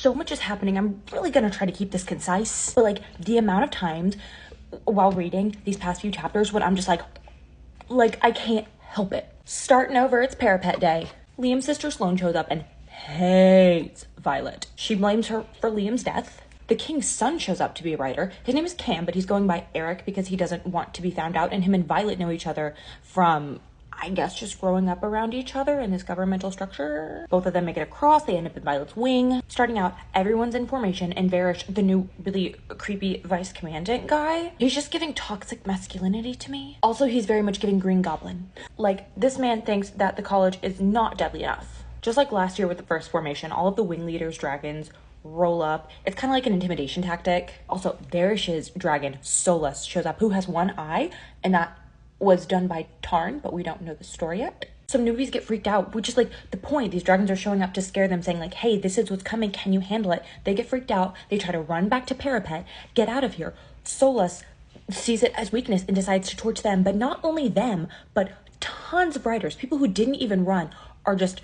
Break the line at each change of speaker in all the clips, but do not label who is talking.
so much is happening. I'm really gonna try to keep this concise. But like the amount of times while reading these past few chapters when I'm just like I can't help it. Starting over, it's Parapet Day. Liam's sister Sloane shows up and hates Violet. She blames her for Liam's death. The king's son shows up to be a writer. His name is Cam, but he's going by Eric because he doesn't want to be found out. And him and Violet know each other from, I guess, just growing up around each other in this governmental structure. Both of them make it across. They end up in Violet's wing. Starting out, everyone's in formation, and Varish, the new really creepy vice commandant guy, he's just giving toxic masculinity to me. Also, he's very much giving Green Goblin. Like, this man thinks that the college is not deadly enough. Just like last year with the first formation, all of the wing leaders, dragons, roll up. It's kind of like an intimidation tactic. Also, Varish's dragon, Solus, shows up, who has one eye, and that was done by Tarn, but we don't know the story yet. Some newbies get freaked out, which is like the point. These dragons are showing up to scare them, saying like, hey, this is what's coming, can you handle it? They get freaked out, they try to run back to Parapet, get out of here. Solus sees it as weakness and decides to torch them, but not only them, but tons of riders, people who didn't even run, are just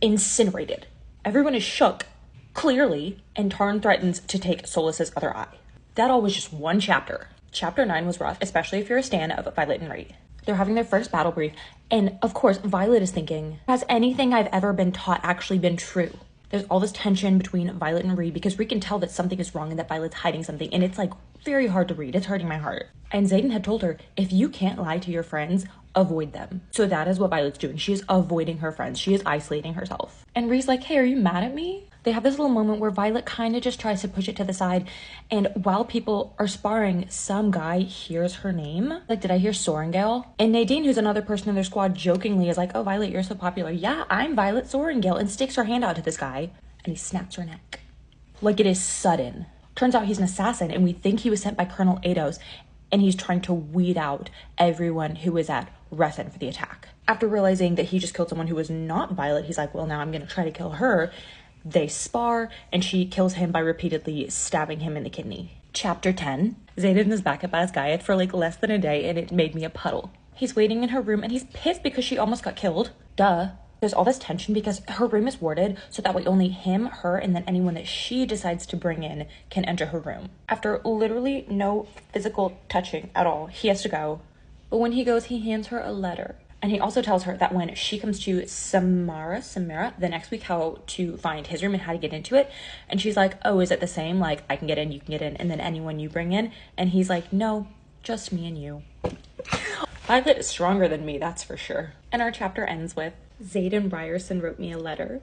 incinerated. Everyone is shook, clearly, and Tarn threatens to take Solus's other eye. That all was just one chapter. Chapter 9 was rough, especially if you're a stan of Violet and Rhea. They're having their first battle brief, and of course, Violet is thinking, has anything I've ever been taught actually been true? There's all this tension between Violet and Rhea because Rhea can tell that something is wrong and that Violet's hiding something, and it's like very hard to read. It's hurting my heart. And Xaden had told her, if you can't lie to your friends, avoid them. So that is what Violet's doing. She is avoiding her friends. She is isolating herself. And Rhea's like, hey, are you mad at me? They have this little moment where Violet kind of just tries to push it to the side, and while people are sparring, some guy hears her name. Like, did I hear Sorengale? And Nadine, who's another person in their squad, jokingly is like, oh, Violet, you're so popular. Yeah, I'm Violet Sorengale, and sticks her hand out to this guy, and he snaps her neck. Like, it is sudden. Turns out he's an assassin, and we think he was sent by Colonel Ados, and he's trying to weed out everyone who is at Rethen for the attack. After realizing that he just killed someone who was not Violet, he's like, well, now I'm gonna try to kill her. They spar, and she kills him by repeatedly stabbing him in the kidney. Chapter 10. Xaden is back at Basgiath for like less than a day, and it made me a puddle. He's waiting in her room, and he's pissed because she almost got killed. Duh. There's all this tension because her room is warded, so that way only him, her, and then anyone that she decides to bring in can enter her room. After literally no physical touching at all, he has to go. But when he goes, he hands her a letter. And he also tells her that when she comes to Samara, the next week, how to find his room and how to get into it. And she's like, oh, is it the same? Like, I can get in, you can get in, and then anyone you bring in. And he's like, no, just me and you. Violet is stronger than me, that's for sure. And our chapter ends with, Xaden Ryerson wrote me a letter.